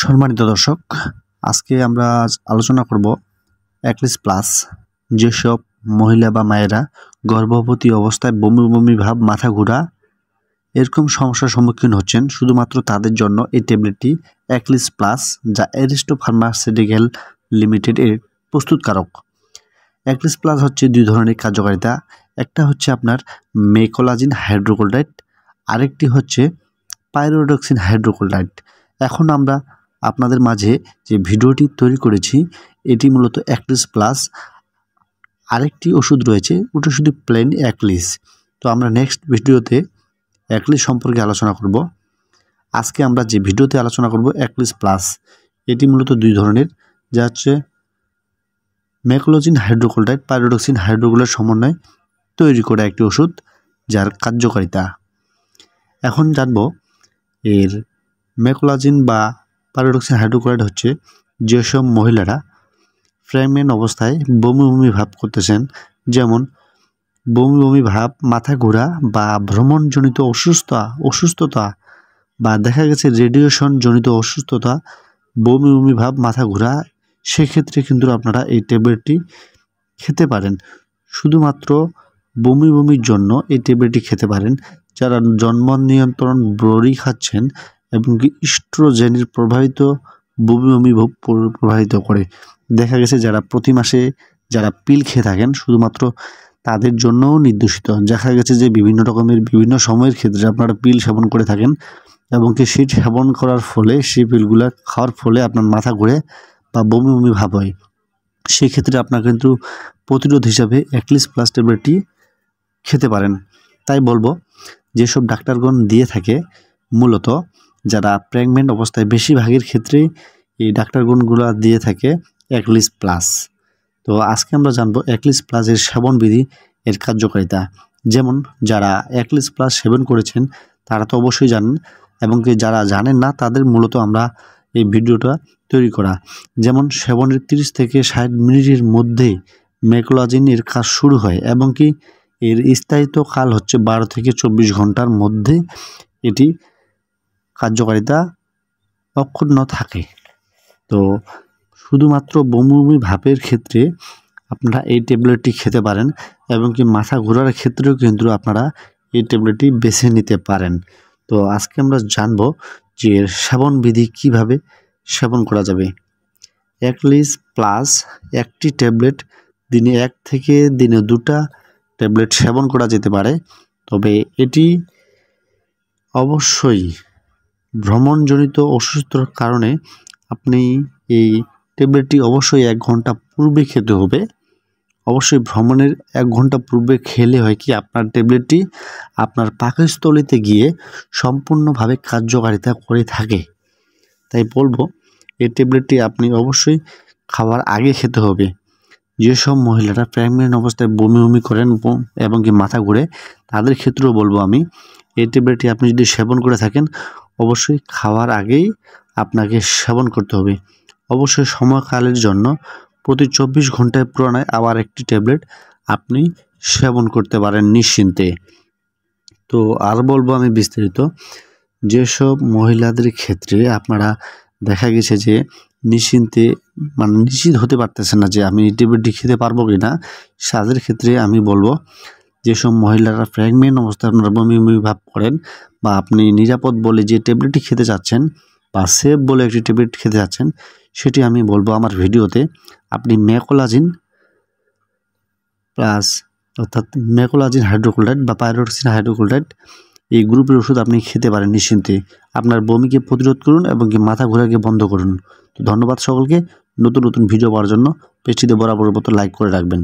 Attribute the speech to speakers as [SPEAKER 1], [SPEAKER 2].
[SPEAKER 1] সম্মানিত দর্শক, আজকে আমরা আলোচনা করব অ্যাক্লিস প্লাস। যেসব মহিলা বা মায়েরা গর্ভবতী অবস্থায় বমি বমি ভাব, মাথা ঘোরা এরকম সমস্যার সম্মুখীন হচ্ছেন, শুধুমাত্র তাদের জন্য এই ট্যাবলেটটি অ্যাক্লিস প্লাস, যা অ্যারিস্টো ফার্মাসিউটিক্যাল লিমিটেড এর প্রস্তুতকারক। অ্যাক্লিস প্লাস হচ্ছে দুই ধরনের কার্যকারিতা। একটা হচ্ছে আপনার মেকোলাজিন হাইড্রোক্লোরাইড, আরেকটি হচ্ছে পাইরোডক্সিন হাইড্রোক্লোরাইড। এখন আমরা আপনাদের মাঝে যে ভিডিওটি তৈরি করেছি এটি মূলত অ্যাক্লিস প্লাস। আরেকটি ওষুধ রয়েছে, ওটা শুধু প্লেন অ্যাক্লিস। তো আমরা নেক্সট ভিডিওতে অ্যাক্লিস সম্পর্কে আলোচনা করব। আজকে আমরা যে ভিডিওতে আলোচনা করব অ্যাক্লিস প্লাস। এটি মূলত দুই ধরনের, যা হচ্ছে মেকোলাজিন হাইড্রোক্লোরাইড, পাইরোডক্সিন হাইড্রোক্লোরাইড সমন্বয়ে তৈরি করা একটি ওষুধ, যার কার্যকারিতা। এখন জানব এর মেকোলাজিন বা পাইরোডক্সিন হাইড্রোক্লোরাইড হচ্ছে যেসব মহিলারা প্রেগন্যান্ট অবস্থায় বমি বমি ভাব করতেছেন, যেমন বমি বমি ভাব, মাথা ঘোরা বা ভ্রমণজনিত অসুস্থতা বা দেখা গেছে রেডিয়েশন জনিত অসুস্থতা, বমি বমি ভাব, মাথা ঘোরা, সেক্ষেত্রে কিন্তু আপনারা এই ট্যাবলেটটি খেতে পারেন। শুধুমাত্র বমি বমির জন্য এই ট্যাবলেটটি খেতে পারেন। যারা জন্ম নিয়ন্ত্রণ বড়ি খাচ্ছেন এবং কি ইস্ট্রোজেনের প্রভাবিত বমি বমি ভাব প্রভাবিত করে, দেখা গেছে যারা প্রতি মাসে যারা পিল খেয়ে থাকেন, শুধুমাত্র তাদের জন্যও নির্দেশিত। দেখা গেছে যে বিভিন্ন রকমের বিভিন্ন সময়ের ক্ষেত্রে আপনারা পিল সেবন করে থাকেন এবং কি সেই সেবন করার ফলে, সেই পিলগুলো খাওয়ার ফলে আপনার মাথা ঘুরে বা বমি বমি ভাব হয়। সেক্ষেত্রে আপনার কিন্তু প্রতিরোধ হিসাবে অ্যাক্লিস প্লাস ট্যাবলেটটি খেতে পারেন। তাই বলবো, যেসব ডাক্তারগণ দিয়ে থাকে, মূলত যারা প্রেগন্যান্ট অবস্থায় বেশিরভাগের ক্ষেত্রে এই ডাক্তারগণগুলো দিয়ে থাকে অ্যাক্লিস প্লাস। তো আজকে আমরা জানবো অ্যাক্লিস প্লাসের সেবনবিধি, এর কার্যকারিতা। যেমন যারা অ্যাক্লিস প্লাস সেবন করেছেন তারা তো অবশ্যই জানেন, এবং কি যারা জানেন না তাদের মূলত আমরা এই ভিডিওটা তৈরি করা। যেমন সেবনের 30 থেকে 60 মিনিটের মধ্যে মেকোলাজিনের কাজ শুরু হয়, এবং কি এর স্থায়িত্ব কাল হচ্ছে 12 থেকে 24 ঘন্টার মধ্যে এটি কার্যকারিতা অক্ষুণ্ণ থাকে। তো শুধুমাত্র বমি বমি ভাবের ক্ষেত্রে আপনারা এই ট্যাবলেটটি খেতে পারেন, এবং কি মাথা ঘোরার ক্ষেত্রেও কিন্তু আপনারা এই ট্যাবলেটটি বেছে নিতে পারেন। তো আজকে আমরা জানব যে এর সেবনবিধি কিভাবে সেবন করা যাবে। অ্যাক্লিস প্লাস একটি ট্যাবলেট দিনে 1 থেকে দিনে 2টা ট্যাবলেট সেবন করা যেতে পারে। তবে এটি অবশ্যই ভ্রমণজনিত অসুস্থতার কারণে আপনি এই ট্যাবলেটটি অবশ্যই 1 ঘন্টা পূর্বে খেতে হবে। অবশ্যই ভ্রমণের 1 ঘন্টা পূর্বে খেলে হয় কি, আপনার ট্যাবলেটটি আপনার পাকস্থলীতে গিয়ে সম্পূর্ণভাবে কার্যকারিতা করে থাকে। তাই বলবো, এই ট্যাবলেটটি আপনি অবশ্যই খাওয়ার আগে খেতে হবে। যেসব মহিলারা প্রেগন্যান্ট অবস্থায় বমি বমি করেন এবং কি মাথা ঘুরে, তাদের ক্ষেত্রেও বলবো আমি, এই ট্যাবলেটটি আপনি যদি সেবন করে থাকেন অবশ্যই খাওয়ার আগেই আপনাকে সেবন করতে হবে। অবশ্যই সময়কালের জন্য প্রতি 24 ঘন্টায় পুরানায় আবার একটি ট্যাবলেট আপনি সেবন করতে পারেন নিশ্চিন্তে। তো আর বলবো আমি বিস্তারিত, যেসব মহিলাদের ক্ষেত্রে আপনারা দেখা গেছে যে নিশ্চিন্তে নিশ্চিত হতে পারতেছেন না যে আমি এই ট্যাবলেটটি খেতে পারবো কি না, তাদের ক্ষেত্রে আমি বলবো, যেসব মহিলারা প্রেগন্যান্ট অবস্থায় আপনারা বমি বমি ভাব করেন, বা আপনি নিরাপদ বলে যে ট্যাবলেটটি খেতে চাচ্ছেন বা সেফ বলে একটি ট্যাবলেট খেতে চাচ্ছেন, সেটি আমি বলবো আমার ভিডিওতে আপনি মেকোলাজিন প্লাস, অর্থাৎ মেকোলাজিন হাইড্রোক্লোরাইড বা পাইরোডক্সিন হাইড্রোক্লোরাইড, এই গ্রুপের ওষুধ আপনি খেতে পারেন নিশ্চিন্তে। আপনার বমিকে প্রতিরোধ করুন এবং কি মাথা ঘোরাকে বন্ধ করুন। তো ধন্যবাদ সকলকে। নতুন নতুন ভিডিও পাওয়ার জন্য পেজটিতে বরাবরের মতো লাইক করে রাখবেন।